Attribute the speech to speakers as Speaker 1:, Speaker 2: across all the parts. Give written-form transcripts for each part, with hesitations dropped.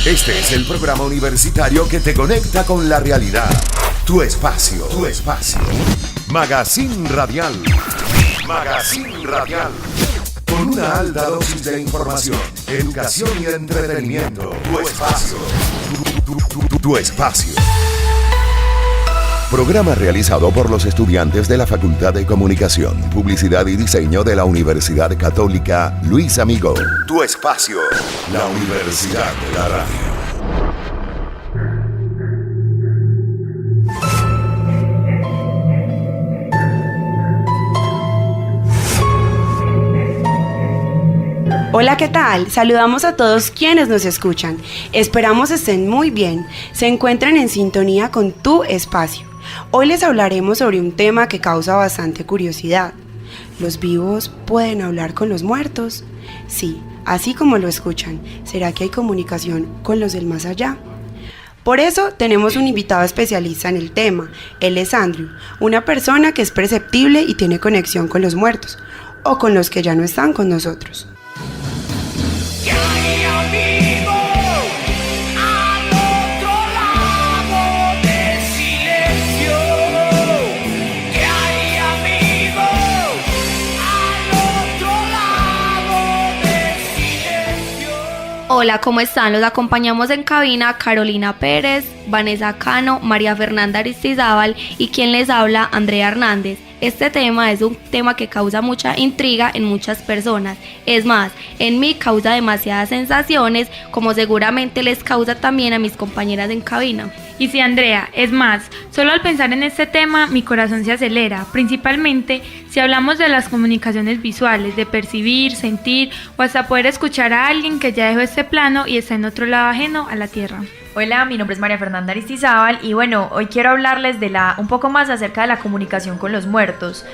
Speaker 1: Este es el programa universitario que te conecta con la realidad. Tu espacio. Magazine Radial. Con una alta dosis de información, educación y entretenimiento. Tu espacio. Tu espacio. Programa realizado por los estudiantes de la Facultad de Comunicación, Publicidad y Diseño de la Universidad Católica Luis Amigo. Tu espacio, la Universidad de la Radio.
Speaker 2: Hola, ¿qué tal? Saludamos a todos quienes nos escuchan. Esperamos estén muy bien, se encuentren en sintonía con Tu Espacio. Hoy les hablaremos sobre un tema que causa bastante curiosidad. ¿Los vivos pueden hablar con los muertos? Sí, así como lo escuchan. ¿Será que hay comunicación con los del más allá? Por eso tenemos un invitado especialista en el tema. Él es Andrew, una persona que es perceptible y tiene conexión con los muertos, o con los que ya no están con nosotros.
Speaker 3: Hola, ¿cómo están? Los acompañamos en cabina Carolina Pérez, Vanessa Cano, María Fernanda Aristizábal y quien les habla, Andrea Hernández. Este tema es un tema que causa mucha intriga en muchas personas. Es más, en mí causa demasiadas sensaciones, como seguramente les causa también a mis compañeras en cabina.
Speaker 4: Y sí, Andrea, es más, solo al pensar en este tema mi corazón se acelera, principalmente si hablamos de las comunicaciones visuales, de percibir, sentir o hasta poder escuchar a alguien que ya dejó este plano y está en otro lado ajeno a la tierra.
Speaker 5: Hola, mi nombre es María Fernanda Aristizábal y bueno, hoy quiero hablarles un poco más acerca de la comunicación con los muertos.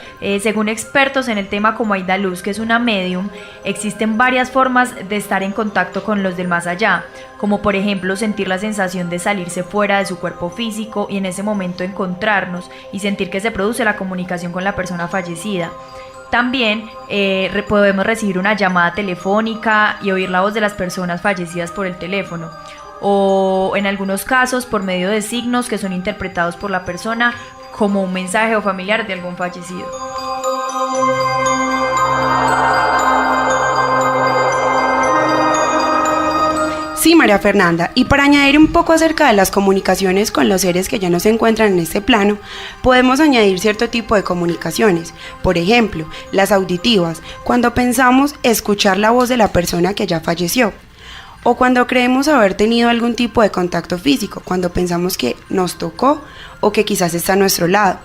Speaker 5: Según expertos en el tema como Aida Luz, que es una medium, existen varias formas de estar en contacto con los del más allá, como por ejemplo sentir la sensación de salirse fuera de su cuerpo físico y en ese momento encontrarnos y sentir que se produce la comunicación con la persona fallecida. También podemos recibir una llamada telefónica y oír la voz de las personas fallecidas por el teléfono, o en algunos casos por medio de signos que son interpretados por la persona como un mensaje o familiar de algún fallecido.
Speaker 2: Sí, María Fernanda, y para añadir un poco acerca de las comunicaciones con los seres que ya no se encuentran en este plano, podemos añadir cierto tipo de comunicaciones. Por ejemplo, las auditivas, cuando pensamos escuchar la voz de la persona que ya falleció. O cuando creemos haber tenido algún tipo de contacto físico, cuando pensamos que nos tocó o que quizás está a nuestro lado.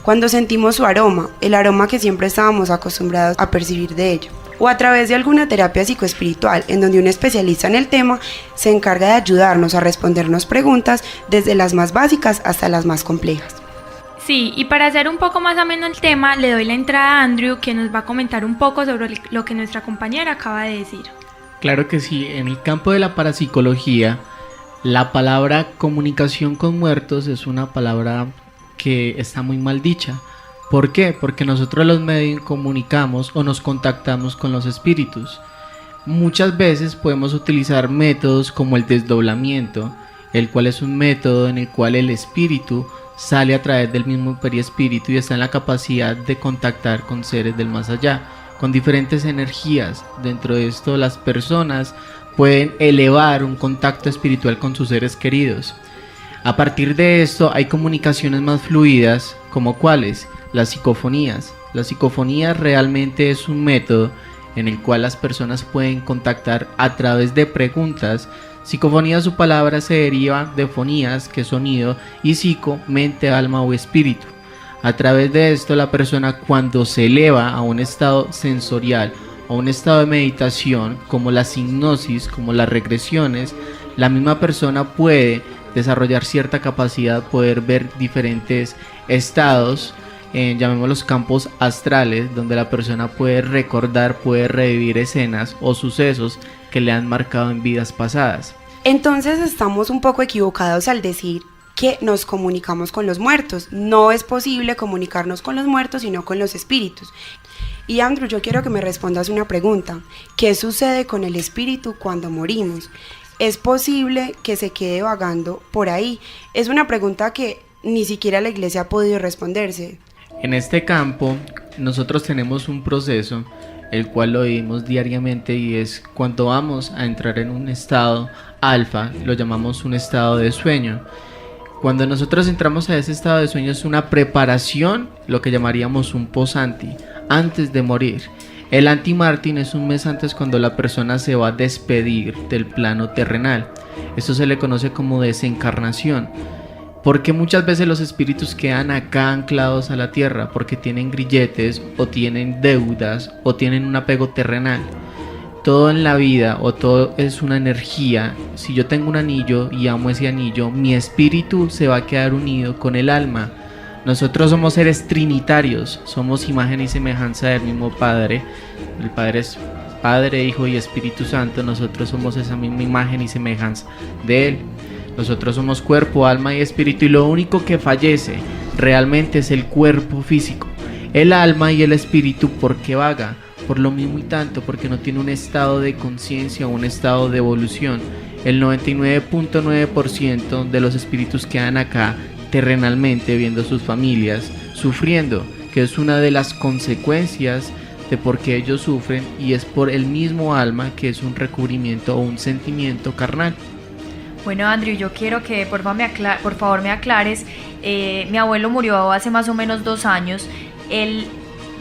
Speaker 2: Cuando sentimos su aroma, el aroma que siempre estábamos acostumbrados a percibir de ella. O a través de alguna terapia psicoespiritual, en donde un especialista en el tema se encarga de ayudarnos a respondernos preguntas desde las más básicas hasta las más complejas.
Speaker 4: Sí, y para hacer un poco más ameno el tema, le doy la entrada a Andrew, que nos va a comentar un poco sobre lo que nuestra compañera acaba de decir.
Speaker 6: Claro que sí, en el campo de la parapsicología, la palabra comunicación con muertos es una palabra que está muy mal dicha. ¿Por qué? Porque nosotros los medios comunicamos o nos contactamos con los espíritus. Muchas veces podemos utilizar métodos como el desdoblamiento, el cual es un método en el cual el espíritu sale a través del mismo perispíritu y está en la capacidad de contactar con seres del más allá, con diferentes energías. Dentro de esto, las personas pueden elevar un contacto espiritual con sus seres queridos. A partir de esto hay comunicaciones más fluidas, como ¿cuáles? Las psicofonías. La psicofonía realmente es un método en el cual las personas pueden contactar a través de preguntas. Psicofonía, su palabra se deriva de fonías, que es sonido, y psico, mente, alma o espíritu. A través de esto, la persona, cuando se eleva a un estado sensorial o un estado de meditación, como la hipnosis, como las regresiones, la misma persona puede desarrollar cierta capacidad, poder ver diferentes estados, llamémoslos campos astrales, donde la persona puede recordar, puede revivir escenas o sucesos que le han marcado en vidas pasadas.
Speaker 2: Entonces estamos un poco equivocados al decir que nos comunicamos con los muertos. No es posible comunicarnos con los muertos, sino con los espíritus. Y Andrew, yo quiero que me respondas una pregunta. ¿Qué sucede con el espíritu cuando morimos? ¿Es posible que se quede vagando por ahí? Es una pregunta que ni siquiera la iglesia ha podido responderse.
Speaker 6: En este campo nosotros tenemos un proceso el cual lo vivimos diariamente, y es cuando vamos a entrar en un estado alfa, lo llamamos un estado de sueño. Cuando nosotros entramos a ese estado de sueño es una preparación, lo que llamaríamos un post-anti, antes de morir. El anti-Martin es un mes antes, cuando la persona se va a despedir del plano terrenal. Esto se le conoce como desencarnación. Porque muchas veces los espíritus quedan acá anclados a la tierra porque tienen grilletes o tienen deudas o tienen un apego terrenal. Todo en la vida o todo es una energía. Si yo tengo un anillo y amo ese anillo, mi espíritu se va a quedar unido con el alma. Nosotros somos seres trinitarios, somos imagen y semejanza del mismo Padre. El Padre es Padre, Hijo y Espíritu Santo. Nosotros somos esa misma imagen y semejanza de Él. Nosotros somos cuerpo, alma y espíritu, y lo único que fallece realmente es el cuerpo físico. El alma y el espíritu, ¿por qué vaga? Por lo mismo y tanto, porque no tiene un estado de conciencia o un estado de evolución. El 99.9% de los espíritus quedan acá terrenalmente viendo sus familias sufriendo, que es una de las consecuencias de por qué ellos sufren, y es por el mismo alma, que es un recubrimiento o un sentimiento carnal.
Speaker 5: Bueno, Andrew, yo quiero que por favor me aclares. Mi abuelo murió hace más o menos 2 años. Él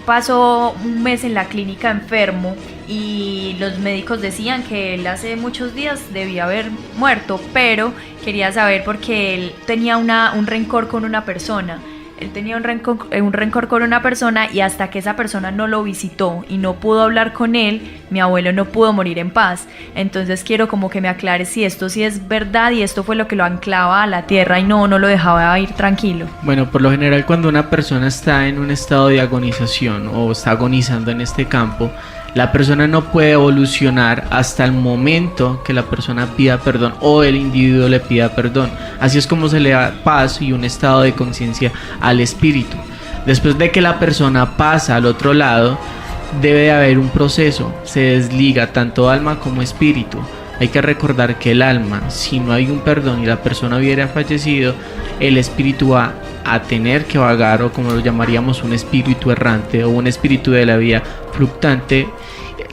Speaker 5: pasó un mes en la clínica enfermo y los médicos decían que él hace muchos días debía haber muerto, pero quería saber porque él tenía un rencor con una persona. Él tenía un rencor con una persona, y hasta que esa persona no lo visitó y no pudo hablar con él, mi abuelo no pudo morir en paz. Entonces quiero como que me aclares si esto sí es verdad y esto fue lo que lo anclaba a la tierra y no lo dejaba ir tranquilo.
Speaker 6: Bueno, por lo general, cuando una persona está en un estado de agonización o está agonizando en este campo, la persona no puede evolucionar hasta el momento que la persona pida perdón o el individuo le pida perdón. Así es como se le da paz y un estado de conciencia al espíritu. Después de que la persona pasa al otro lado, debe de haber un proceso. Se desliga tanto alma como espíritu. Hay que recordar que el alma, si no hay un perdón y la persona hubiera fallecido, el espíritu va a tener que vagar, o como lo llamaríamos un espíritu errante o un espíritu de la vida fluctuante.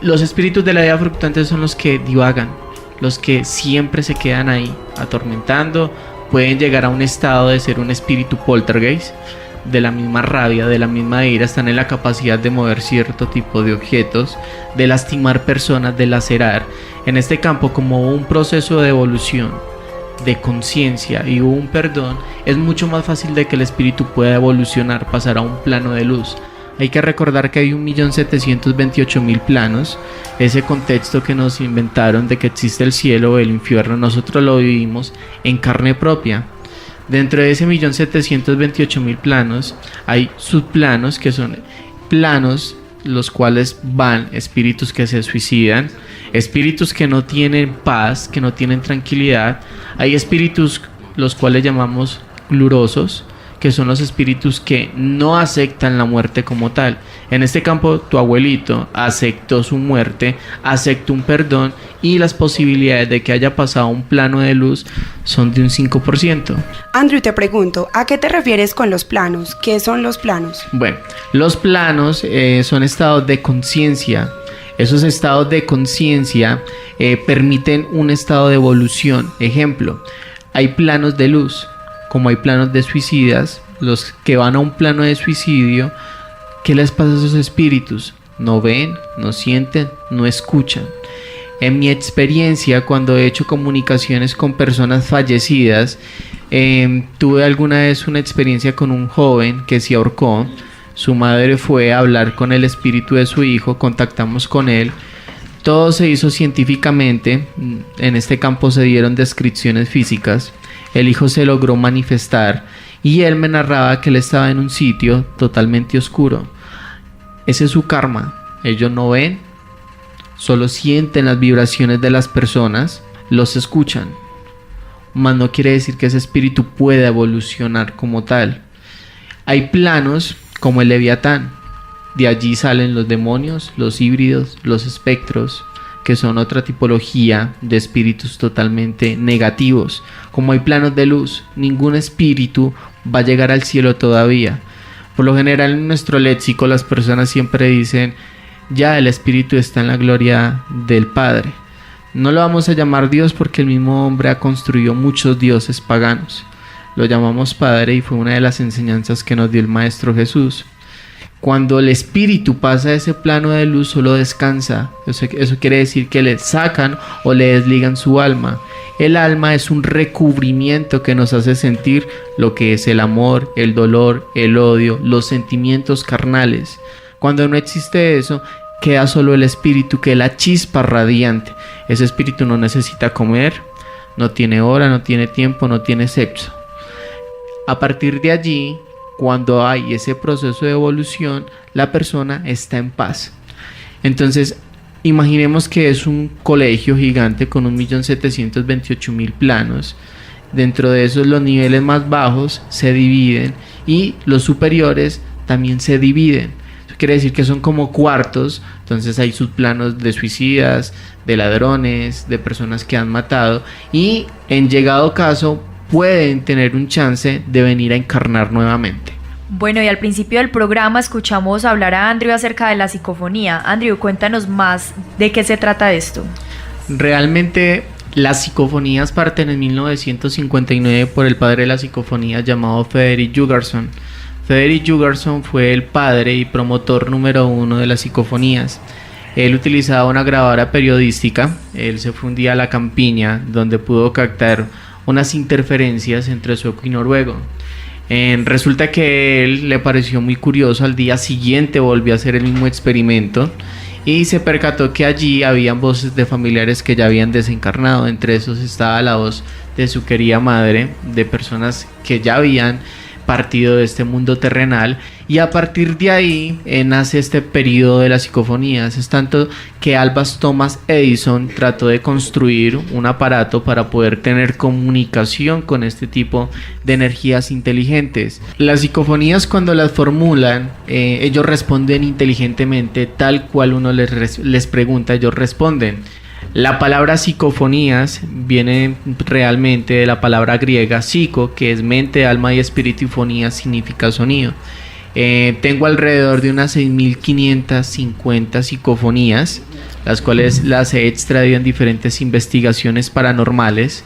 Speaker 6: Los espíritus de la vida fluctuante son los que divagan, los que siempre se quedan ahí atormentando. Pueden llegar a un estado de ser un espíritu poltergeist, de la misma rabia, de la misma ira. Están en la capacidad de mover cierto tipo de objetos, de lastimar personas, de lacerar. En este campo, como hubo un proceso de evolución, de conciencia y hubo un perdón, es mucho más fácil de que el espíritu pueda evolucionar, pasar a un plano de luz. Hay que recordar que hay 1.728.000 planos. Ese contexto que nos inventaron de que existe el cielo o el infierno, nosotros lo vivimos en carne propia. Dentro de ese 1.728.000 planos hay subplanos, que son planos los cuales van espíritus que se suicidan, espíritus que no tienen paz, que no tienen tranquilidad. Hay espíritus los cuales llamamos glurosos, que son los espíritus que no aceptan la muerte como tal. En este campo, tu abuelito aceptó su muerte, aceptó un perdón, y las posibilidades de que haya pasado a un plano de luz son de un 5%.
Speaker 2: Andrew, te pregunto, ¿a qué te refieres con los planos? ¿Qué son los planos?
Speaker 6: Bueno, los planos son estados de conciencia. Esos estados de conciencia permiten un estado de evolución. Ejemplo, hay planos de luz, como hay planos de suicidas. Los que van a un plano de suicidio, ¿qué les pasa a esos espíritus? No ven, no sienten, no escuchan. En mi experiencia, cuando he hecho comunicaciones con personas fallecidas, tuve alguna vez una experiencia con un joven que se ahorcó. Su madre fue a hablar con el espíritu de su hijo, contactamos con él. Todo se hizo científicamente. En este campo se dieron descripciones físicas. El hijo se logró manifestar y él me narraba que él estaba en un sitio totalmente oscuro. Ese es su karma. Ellos no ven, solo sienten las vibraciones de las personas, los escuchan. Mas no quiere decir que ese espíritu pueda evolucionar como tal. Hay planos como el Leviatán. De allí salen los demonios, los híbridos, los espectros, que son otra tipología de espíritus totalmente negativos. Como hay planos de luz, ningún espíritu va a llegar al cielo todavía. Por lo general en nuestro léxico las personas siempre dicen, ya el espíritu está en la gloria del Padre. No lo vamos a llamar Dios porque el mismo hombre ha construido muchos dioses paganos. Lo llamamos Padre y fue una de las enseñanzas que nos dio el Maestro Jesús. Cuando el espíritu pasa a ese plano de luz solo descansa. Eso quiere decir que le sacan o le desligan su alma. El alma es un recubrimiento que nos hace sentir lo que es el amor, el dolor, el odio, los sentimientos carnales. Cuando no existe eso, queda solo el espíritu, que es la chispa radiante. Ese espíritu no necesita comer, no tiene hora, no tiene tiempo, no tiene sexo. A partir de allí, cuando hay ese proceso de evolución, la persona está en paz. Entonces, imaginemos que es un colegio gigante con 1.728.000 planos. Dentro de esos, los niveles más bajos se dividen y los superiores también se dividen. Eso quiere decir que son como cuartos. Entonces hay subplanos de suicidas, de ladrones, de personas que han matado y en llegado caso pueden tener un chance de venir a encarnar nuevamente.
Speaker 5: Bueno, y al principio del programa escuchamos hablar a Andrew acerca de la psicofonía. Andrew, cuéntanos más de qué se trata esto.
Speaker 6: Realmente las psicofonías parten en 1959 por el padre de la psicofonía llamado Frederick Jurgenson. Frederick Jurgenson fue el padre y promotor número 1 de las psicofonías. Él utilizaba una grabadora periodística. Él se fue un día a la campiña donde pudo captar unas interferencias entre sueco y noruego. Resulta que a él le pareció muy curioso. Al día siguiente volvió a hacer el mismo experimento y se percató que allí habían voces de familiares que ya habían desencarnado. Entre esos estaba la voz de su querida madre, de personas que ya habían partido de este mundo terrenal, y a partir de ahí nace este periodo de las psicofonías. Es tanto que Albert Thomas Edison trató de construir un aparato para poder tener comunicación con este tipo de energías inteligentes. Las psicofonías, cuando las formulan, ellos responden inteligentemente, tal cual uno les pregunta, ellos responden. La palabra psicofonías viene realmente de la palabra griega psico, que es mente, alma y espíritu, y fonía significa sonido. Tengo alrededor de unas 6.550 psicofonías, las cuales las he extraído en diferentes investigaciones paranormales,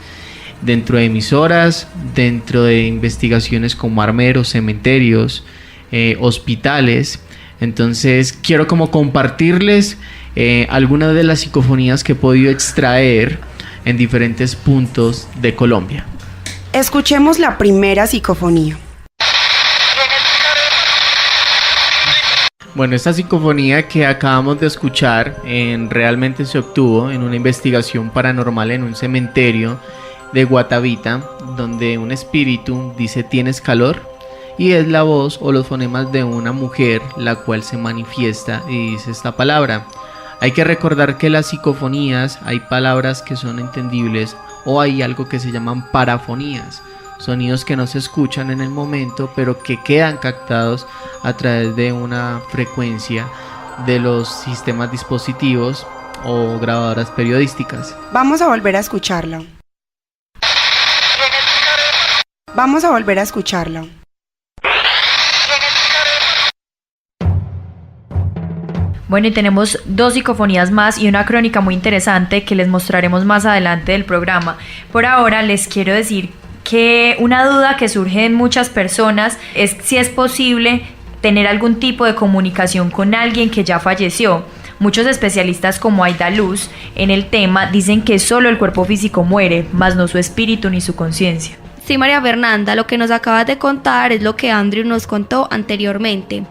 Speaker 6: dentro de emisoras, dentro de investigaciones como armeros, cementerios, hospitales. Entonces quiero como compartirles algunas de las psicofonías que he podido extraer en diferentes puntos de Colombia.
Speaker 2: Escuchemos la primera psicofonía.
Speaker 6: Bueno, esta psicofonía que acabamos de escuchar realmente se obtuvo en una investigación paranormal en un cementerio de Guatavita, donde un espíritu dice ¿tienes calor? Y es la voz o los fonemas de una mujer la cual se manifiesta y dice esta palabra. Hay que recordar que las psicofonías hay palabras que son entendibles o hay algo que se llaman parafonías, sonidos que no se escuchan en el momento pero que quedan captados a través de una frecuencia de los sistemas dispositivos o grabadoras periodísticas.
Speaker 2: Vamos a volver a escucharla. Vamos a volver a escucharla.
Speaker 5: Bueno, y tenemos 2 psicofonías más y una crónica muy interesante que les mostraremos más adelante del programa. Por ahora les quiero decir que una duda que surge en muchas personas es si es posible tener algún tipo de comunicación con alguien que ya falleció. Muchos especialistas como Aida Luz en el tema dicen que solo el cuerpo físico muere, mas no su espíritu ni su conciencia.
Speaker 3: Sí, María Fernanda, lo que nos acabas de contar es lo que Andrew nos contó anteriormente.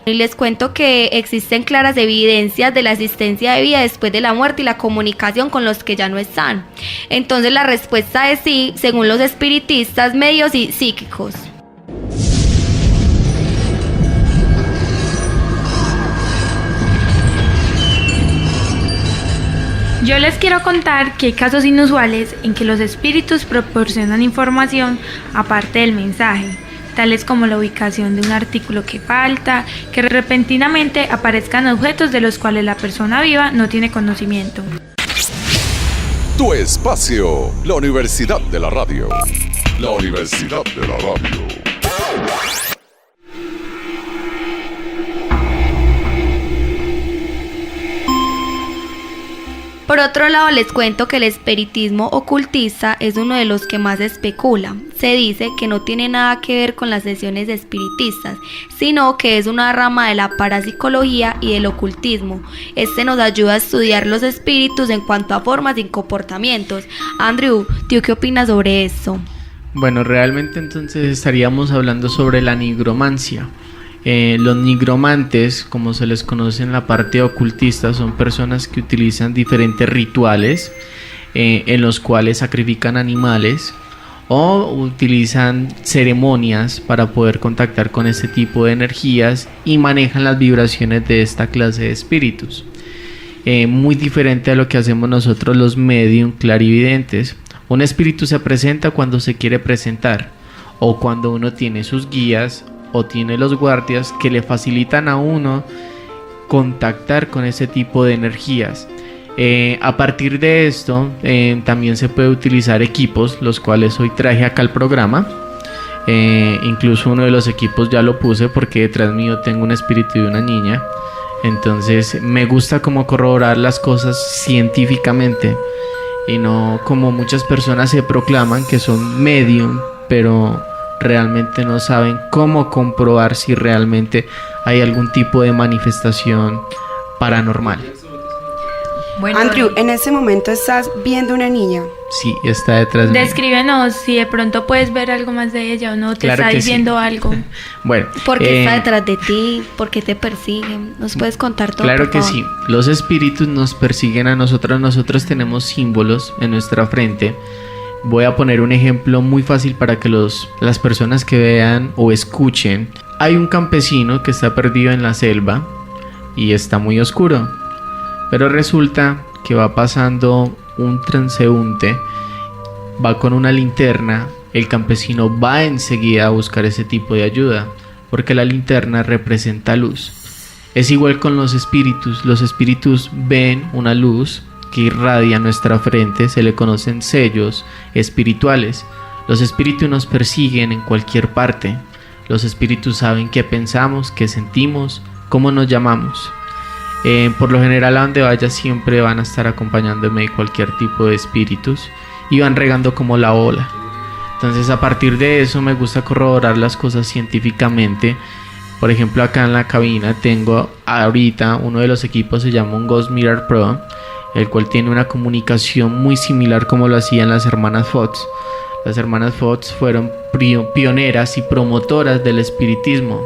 Speaker 3: Y les cuento que existen claras evidencias de la existencia de vida después de la muerte y la comunicación con los que ya no están. Entonces la respuesta es sí, según los espiritistas, medios y psíquicos.
Speaker 4: Yo les quiero contar que hay casos inusuales en que los espíritus proporcionan información aparte del mensaje, tales como la ubicación de un artículo que falta, que repentinamente aparezcan objetos de los cuales la persona viva no tiene conocimiento.
Speaker 7: Tu espacio, la Universidad de la Radio. La Universidad de la Radio.
Speaker 3: Por otro lado, les cuento que el espiritismo ocultista es uno de los que más especula. Se dice que no tiene nada que ver con las sesiones espiritistas, sino que es una rama de la parapsicología y del ocultismo. Este nos ayuda a estudiar los espíritus en cuanto a formas y comportamientos. Andrew, ¿tú qué opinas sobre esto?
Speaker 6: Bueno, realmente entonces estaríamos hablando sobre la nigromancia. Los nigromantes, como se les conoce en la parte ocultista, son personas que utilizan diferentes rituales en los cuales sacrifican animales o utilizan ceremonias para poder contactar con este tipo de energías y manejan las vibraciones de esta clase de espíritus. Muy diferente a lo que hacemos nosotros los medium clarividentes. Un espíritu se presenta cuando se quiere presentar o cuando uno tiene sus guías o tiene los guardias que le facilitan a uno contactar con ese tipo de energías. A partir de esto también se puede utilizar equipos, los cuales hoy traje acá al programa. Incluso uno de los equipos ya lo puse porque detrás mío tengo un espíritu de una niña. Entonces me gusta como corroborar las cosas científicamente y no como muchas personas se proclaman que son medium, pero realmente no saben cómo comprobar si realmente hay algún tipo de manifestación paranormal.
Speaker 5: Bueno,
Speaker 2: Andrew, en este momento estás viendo una niña.
Speaker 6: Sí, está detrás mío.
Speaker 4: Descríbenos si de pronto puedes ver algo más de ella o no, te
Speaker 6: Claro
Speaker 4: está
Speaker 6: que
Speaker 4: diciendo
Speaker 6: sí.
Speaker 4: algo.
Speaker 6: Bueno,
Speaker 3: ¿Por qué está detrás de ti? ¿Por qué te persiguen? ¿Nos puedes contar todo?
Speaker 6: claro
Speaker 3: por
Speaker 6: que
Speaker 3: favor?
Speaker 6: sí. Los espíritus nos persiguen a nosotros. Nosotros tenemos símbolos en nuestra frente. Voy a poner un ejemplo muy fácil para que las personas que vean o escuchen. Hay un campesino que está perdido en la selva y está muy oscuro. Pero resulta que va pasando un transeúnte, va con una linterna. El campesino va enseguida a buscar ese tipo de ayuda, porque la linterna representa luz. Es igual con los espíritus. Los espíritus ven una luz que irradia nuestra frente, se le conocen sellos espirituales. Los espíritus nos persiguen en cualquier parte. Los espíritus saben qué pensamos, qué sentimos, cómo nos llamamos. Por lo general, a donde vaya siempre van a estar acompañándome de cualquier tipo de espíritus y van regando como la ola. Entonces, a partir de eso me gusta corroborar las cosas científicamente. Por ejemplo, acá en la cabina tengo ahorita uno de los equipos, se llama un Ghost Mirror Pro, el cual tiene una comunicación muy similar como lo hacían las hermanas Fox. Las hermanas Fox fueron pioneras y promotoras del espiritismo.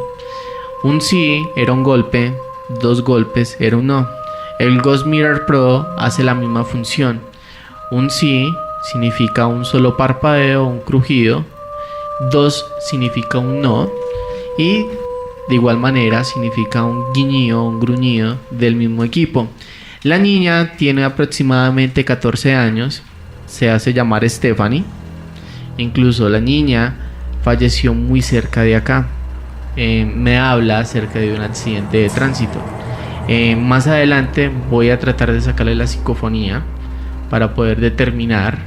Speaker 6: Un sí era un golpe, 2 golpes era un no. El Ghost Mirror Pro hace la misma función. Un sí significa un solo parpadeo, un crujido. 2 significa un no. Y de igual manera significa un guiñido, un gruñido del mismo equipo. La niña tiene aproximadamente 14 años, se hace llamar Stephanie. Incluso la niña falleció muy cerca de acá. Me habla acerca de un accidente de tránsito. Más adelante voy a tratar de sacarle la psicofonía para poder determinar,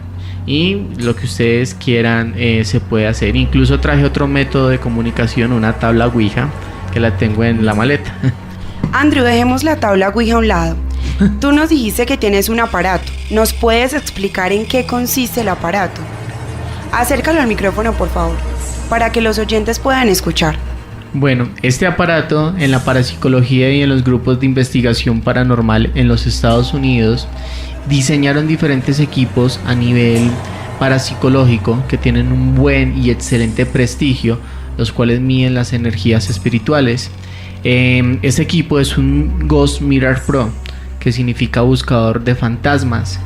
Speaker 6: y lo que ustedes quieran se puede hacer. Incluso traje otro método de comunicación, una tabla Ouija, que la tengo en la maleta.
Speaker 2: Andrew, dejemos la tabla Ouija a un lado. Tú nos dijiste que tienes un aparato. ¿Nos puedes explicar en qué consiste el aparato? Acércalo al micrófono, por favor, para que los oyentes puedan escuchar.
Speaker 6: Bueno, este aparato en la parapsicología y en los grupos de investigación paranormal en los Estados Unidos diseñaron diferentes equipos a nivel parapsicológico que tienen un buen y excelente prestigio, los cuales miden las energías espirituales. Este equipo es un Ghost Mirror Pro, que significa buscador de fantasmas.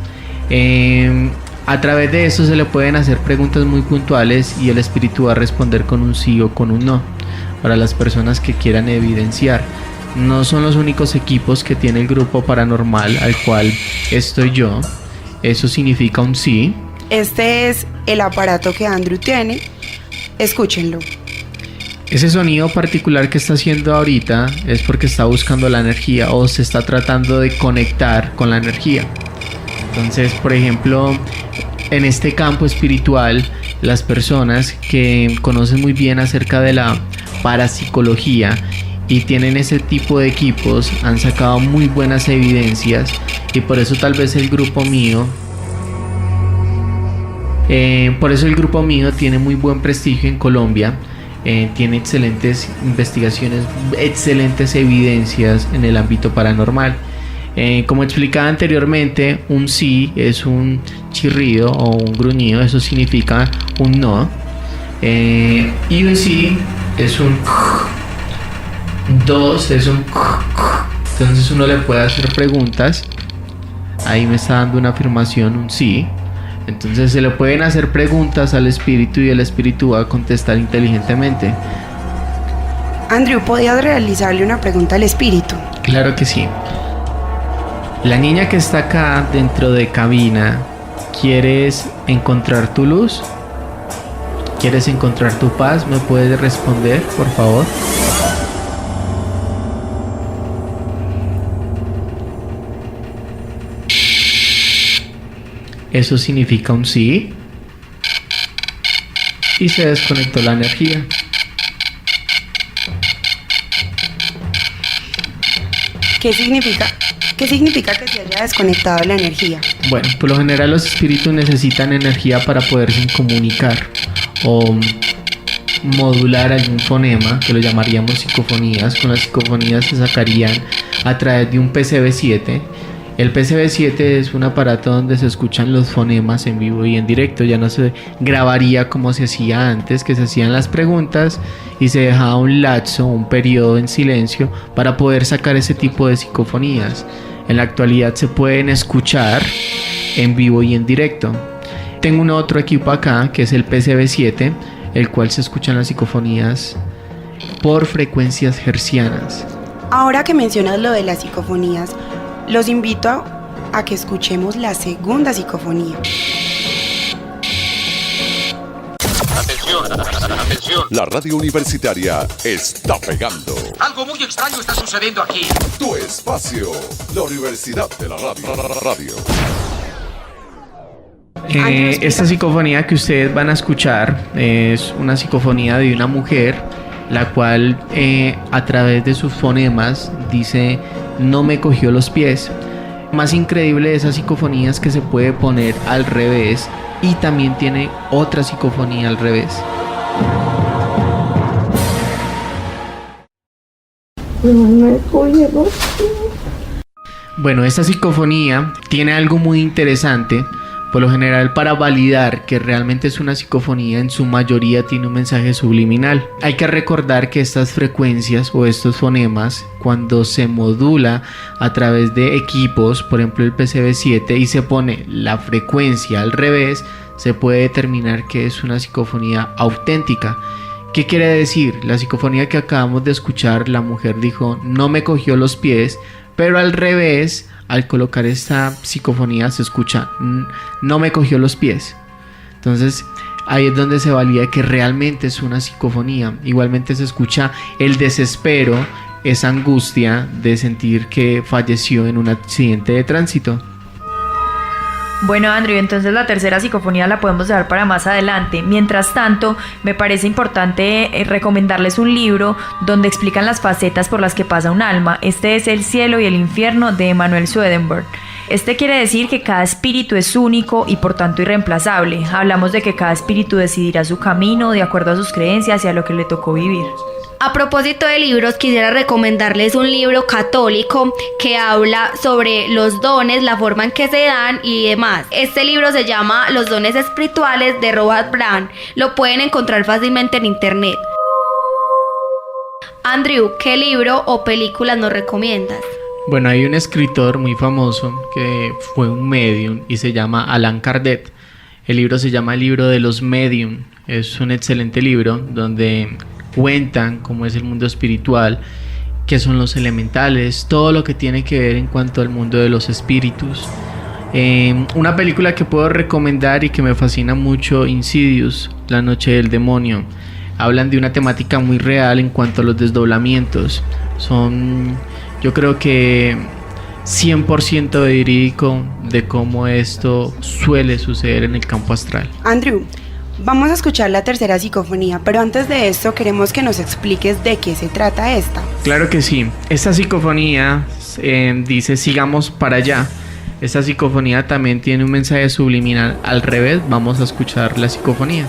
Speaker 6: A través de eso se le pueden hacer preguntas muy puntuales y el espíritu va a responder con un sí o con un no, para las personas que quieran evidenciar. No son los únicos equipos que tiene el grupo paranormal al cual estoy yo. Eso significa un sí.
Speaker 2: Este es el aparato que Andrew tiene. Escúchenlo.
Speaker 6: Ese sonido particular que está haciendo ahorita es porque está buscando la energía o se está tratando de conectar con la energía. Entonces, por ejemplo, en este campo espiritual, las personas que conocen muy bien acerca de la parapsicología y tienen ese tipo de equipos han sacado muy buenas evidencias, y por eso tal vez el grupo mío tiene muy buen prestigio en Colombia. Tiene excelentes investigaciones, excelentes evidencias en el ámbito paranormal. Como explicaba anteriormente, un sí es un chirrido o un gruñido, eso significa un no. Y un sí es un dos, es un. Entonces uno le puede hacer preguntas. Ahí me está dando una afirmación, un sí. Entonces se le pueden hacer preguntas al espíritu y el espíritu va a contestar inteligentemente.
Speaker 2: Andrew, ¿podías realizarle una pregunta al espíritu?
Speaker 6: Claro que sí. La niña que está acá dentro de cabina, ¿quieres encontrar tu luz? ¿Quieres encontrar tu paz? ¿Me puedes responder, por favor? Eso significa un sí. Y se desconectó la energía.
Speaker 2: ¿Qué significa que se haya desconectado la energía?
Speaker 6: Bueno, por lo general los espíritus necesitan energía para poderse comunicar o modular algún fonema, que lo llamaríamos psicofonías. Con las psicofonías se sacarían a través de un PCB7. El PCB7 es un aparato donde se escuchan los fonemas en vivo y en directo. Ya no se grabaría como se hacía antes, que se hacían las preguntas y se dejaba un lapso, un periodo en silencio para poder sacar ese tipo de psicofonías. En la actualidad se pueden escuchar en vivo y en directo. Tengo un otro equipo acá que es el PCB7, el cual se escuchan las psicofonías por frecuencias hertzianas.
Speaker 2: Ahora que mencionas lo de las psicofonías, los invito a que escuchemos la segunda psicofonía.
Speaker 7: Atención. La radio universitaria está pegando.
Speaker 8: Algo muy extraño está sucediendo aquí.
Speaker 7: Tu espacio, la Universidad de la Radio.
Speaker 6: Esta psicofonía que ustedes van a escuchar es una psicofonía de una mujer, la cual a través de sus fonemas dice: no me cogió los pies. Más increíble de esa psicofonía es que se puede poner al revés y también tiene otra psicofonía al revés. Bueno, esta psicofonía tiene algo muy interesante. Por lo general, para validar que realmente es una psicofonía, en su mayoría tiene un mensaje subliminal. Hay que recordar que estas frecuencias o estos fonemas, cuando se modula a través de equipos, por ejemplo el PCB7, y se pone la frecuencia al revés, se puede determinar que es una psicofonía auténtica. ¿Qué quiere decir? La psicofonía que acabamos de escuchar, la mujer dijo: no me cogió los pies, pero al revés, al colocar esta psicofonía se escucha: no me cogió los pies. Entonces ahí es donde se valida que realmente es una psicofonía. Igualmente se escucha el desespero, esa angustia de sentir que falleció en un accidente de tránsito.
Speaker 5: Bueno, Andrew, entonces la tercera psicofonía la podemos dejar para más adelante. Mientras tanto, me parece importante recomendarles un libro donde explican las facetas por las que pasa un alma. Este es El cielo y el infierno, de Emanuel Swedenborg. Este quiere decir que cada espíritu es único y por tanto irreemplazable. Hablamos de que cada espíritu decidirá su camino de acuerdo a sus creencias y a lo que le tocó vivir.
Speaker 3: A propósito de libros, quisiera recomendarles un libro católico que habla sobre los dones, la forma en que se dan y demás. Este libro se llama Los dones espirituales, de Robert Brand. Lo pueden encontrar fácilmente en internet. Andrew, ¿qué libro o película nos recomiendas?
Speaker 6: Bueno, hay un escritor muy famoso que fue un medium y se llama Allan Kardec. El libro se llama El libro de los medium. Es un excelente libro donde cuentan cómo es el mundo espiritual, qué son los elementales, todo lo que tiene que ver en cuanto al mundo de los espíritus. Una película que puedo recomendar y que me fascina mucho, Insidious, La noche del demonio. Hablan de una temática muy real en cuanto a los desdoblamientos. Yo creo que 100% verídico de cómo esto suele suceder en el campo astral.
Speaker 2: Andrew, vamos a escuchar la tercera psicofonía, pero antes de esto queremos que nos expliques de qué se trata esta.
Speaker 6: Claro que sí. Esta psicofonía dice sigamos para allá. Esta psicofonía también tiene un mensaje subliminal al revés. Vamos a escuchar la psicofonía.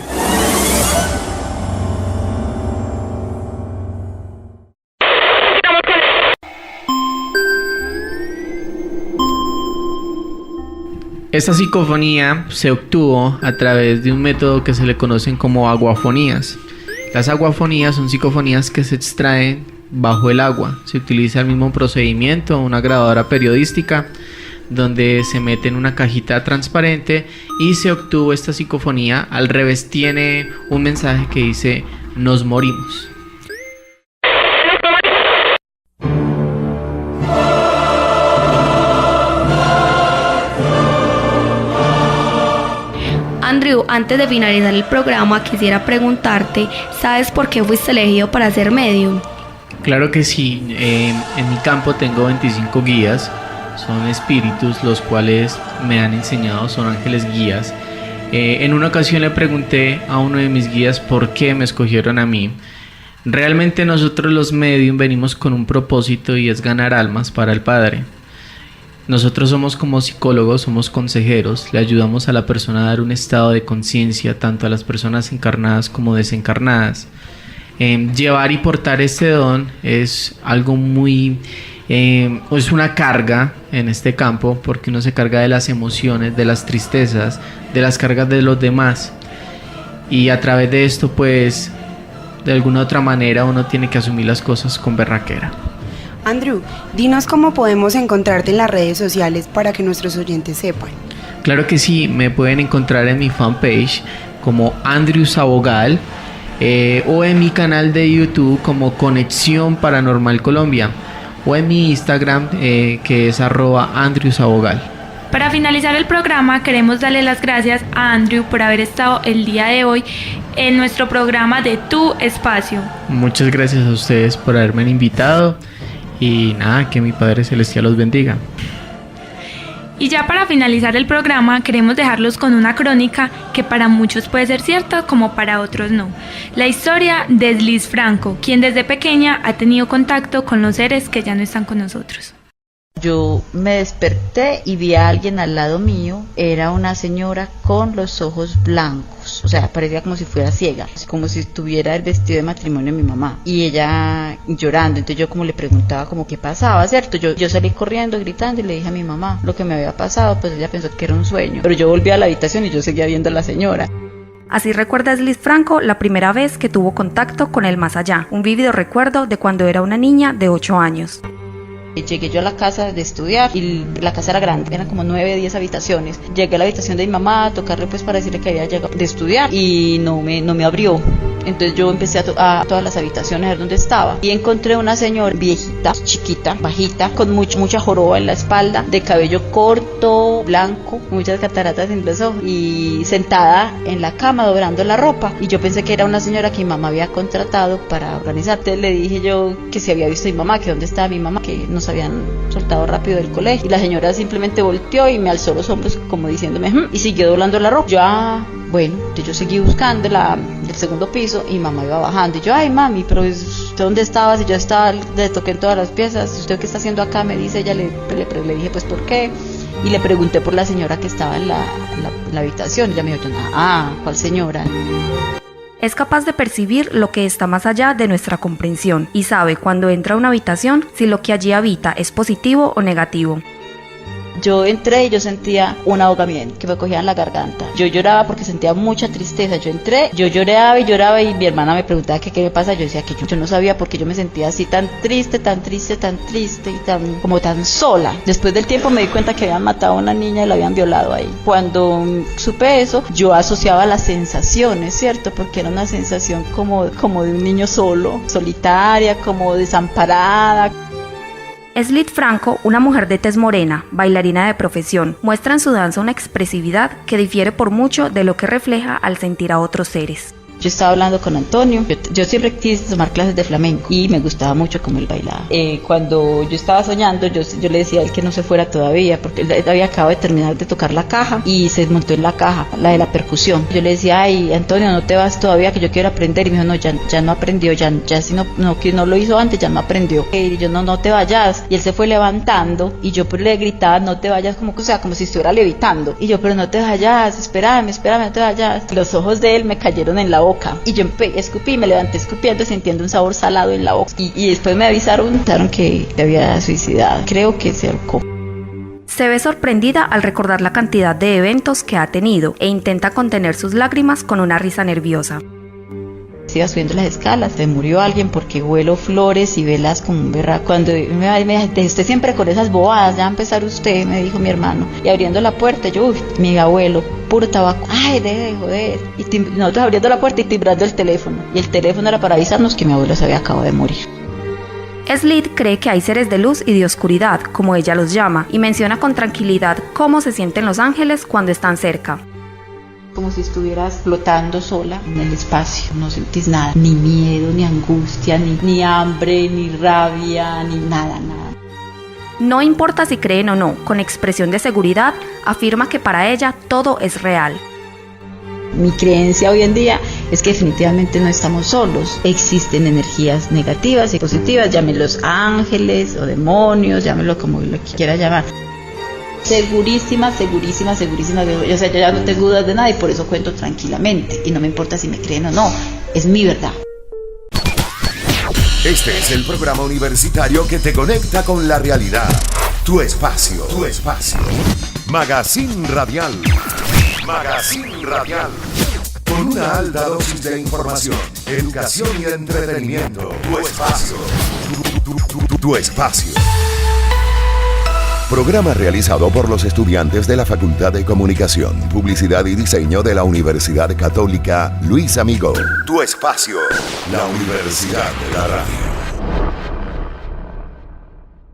Speaker 6: Esta psicofonía se obtuvo a través de un método que se le conocen como aguafonías. Las aguafonías son psicofonías que se extraen bajo el agua. Se utiliza el mismo procedimiento, una grabadora periodística, donde se mete en una cajita transparente y se obtuvo esta psicofonía. Al revés tiene un mensaje que dice nos morimos.
Speaker 3: Andrew, antes de finalizar el programa quisiera preguntarte, ¿sabes por qué fuiste elegido para ser medium?
Speaker 6: Claro que sí, en mi campo tengo 25 guías, son espíritus los cuales me han enseñado, son ángeles guías. En una ocasión le pregunté a uno de mis guías por qué me escogieron a mí. Realmente nosotros los medium venimos con un propósito y es ganar almas para el Padre. Nosotros somos como psicólogos, somos consejeros, le ayudamos a la persona a dar un estado de conciencia tanto a las personas encarnadas como desencarnadas. Llevar y portar este don es algo muy... es una carga en este campo porque uno se carga de las emociones, de las tristezas, de las cargas de los demás. Y a través de esto pues de alguna otra manera uno tiene que asumir las cosas con berraquera.
Speaker 2: Andrew, dinos cómo podemos encontrarte en las redes sociales para que nuestros oyentes sepan.
Speaker 6: Claro que sí, me pueden encontrar en mi fanpage como Andrew Sabogal o en mi canal de YouTube como Conexión Paranormal Colombia o en mi Instagram que es @AndrewSabogal.
Speaker 4: Para finalizar el programa queremos darle las gracias a Andrew por haber estado el día de hoy en nuestro programa de Tu Espacio.
Speaker 6: Muchas gracias a ustedes por haberme invitado. Y nada, que mi Padre Celestial los bendiga.
Speaker 4: Y ya para finalizar el programa queremos dejarlos con una crónica que para muchos puede ser cierta como para otros no. La historia de Liz Franco, quien desde pequeña ha tenido contacto con los seres que ya no están con nosotros.
Speaker 9: Yo me desperté y vi a alguien al lado mío, era una señora con los ojos blancos, o sea, parecía como si fuera ciega, como si tuviera el vestido de matrimonio de mi mamá, y ella llorando. Entonces yo como le preguntaba como qué pasaba, ¿cierto? Yo salí corriendo, gritando, y le dije a mi mamá lo que me había pasado. Pues ella pensó que era un sueño, pero yo volví a la habitación y yo seguía viendo a la señora.
Speaker 10: Así recuerda Liz Franco la primera vez que tuvo contacto con el más allá, un vívido recuerdo de cuando era una niña de 8 años.
Speaker 9: Llegué yo a la casa de estudiar y la casa era grande, eran como 9, 10 habitaciones. Llegué a la habitación de mi mamá a tocarle pues para decirle que había llegado de estudiar y no me abrió. Entonces yo empecé a todas las habitaciones a ver dónde estaba y encontré una señora viejita, chiquita, bajita, con mucha joroba en la espalda, de cabello corto, blanco, muchas cataratas en los ojos y sentada en la cama doblando la ropa. Y yo pensé que era una señora que mi mamá había contratado para organizar. Entonces le dije yo que si había visto a mi mamá, que dónde estaba mi mamá, que nos habían soltado rápido del colegio. Y la señora simplemente volteó y me alzó los hombros como diciéndome y siguió doblando la ropa. Bueno, entonces yo seguí buscando el segundo piso y mamá iba bajando. Y yo, ay mami, pero ¿usted dónde estaba? Si yo estaba, le toqué en todas las piezas. ¿Usted qué está haciendo acá? Me dice ella, le dije pues ¿por qué? Y le pregunté por la señora que estaba en la habitación. Y ella me dijo, ¿cuál señora?
Speaker 10: Es capaz de percibir lo que está más allá de nuestra comprensión y sabe cuando entra a una habitación si lo que allí habita es positivo o negativo.
Speaker 9: Yo entré y yo sentía un ahogamiento que me cogía en la garganta. Yo lloraba porque sentía mucha tristeza. Yo entré, yo lloraba y mi hermana me preguntaba qué me pasa. Yo decía que yo no sabía por qué yo me sentía así tan triste y tan sola. Después del tiempo me di cuenta que habían matado a una niña y la habían violado ahí. Cuando supe eso, yo asociaba las sensaciones, ¿cierto? Porque era una sensación como de un niño solo, solitaria, como desamparada.
Speaker 10: Es Liz Franco, una mujer de tez morena, bailarina de profesión. Muestra en su danza una expresividad que difiere por mucho de lo que refleja al sentir a otros seres.
Speaker 9: Yo estaba hablando con Antonio, yo siempre quise tomar clases de flamenco y me gustaba mucho cómo él bailaba. Cuando yo estaba soñando, yo le decía a él que no se fuera todavía, porque él había acabado de terminar de tocar la caja y se montó en la caja, la de la percusión. Yo le decía, ay, Antonio, no te vas todavía, que yo quiero aprender. Y me dijo, no, ya no aprendió, ya si que no lo hizo antes, ya no aprendió. Y yo, no te vayas. Y él se fue levantando y yo pues le gritaba, no te vayas, como si estuviera levitando. Y yo, pero no te vayas, espérame, no te vayas. Los ojos de él me cayeron en la boca y yo escupí, me levanté escupiendo, sintiendo un sabor salado en la boca. Y después me avisaron que te había suicidado. Creo que se ahorcó.
Speaker 10: Se ve sorprendida al recordar la cantidad de eventos que ha tenido e intenta contener sus lágrimas con una risa nerviosa.
Speaker 9: Iba subiendo las escalas, se murió alguien porque huelo flores y velas como un berraco. Cuando me dijo, usted siempre con esas bobadas, ya va a empezar usted, me dijo mi hermano. Y abriendo la puerta, yo, mi abuelo, puro tabaco. Ay, deje de joder. Y nosotros abriendo la puerta y timbrando el teléfono. Y el teléfono era para avisarnos que mi abuelo se había acabado de morir.
Speaker 10: Slid cree que hay seres de luz y de oscuridad, como ella los llama, y menciona con tranquilidad cómo se sienten los ángeles cuando están cerca.
Speaker 9: Como si estuvieras flotando sola en el espacio, no sentís nada, ni miedo, ni angustia, ni hambre, ni rabia, ni nada.
Speaker 10: No importa si creen o no, con expresión de seguridad, afirma que para ella todo es real.
Speaker 9: Mi creencia hoy en día es que definitivamente no estamos solos. Existen energías negativas y positivas, llámenlos ángeles o demonios, llámenlo como lo quiera llamar. Segurísima. O sea, yo ya no tengo dudas de nada y por eso cuento tranquilamente. Y no me importa si me creen o no, es mi verdad.
Speaker 1: Este es el programa universitario que te conecta con la realidad. Tu espacio. Magazine Radial. Con una alta dosis de información, educación y entretenimiento. Tu espacio. Programa realizado por los estudiantes de la Facultad de Comunicación, Publicidad y Diseño de la Universidad Católica Luis Amigo. Tu espacio, la Universidad de la Radio.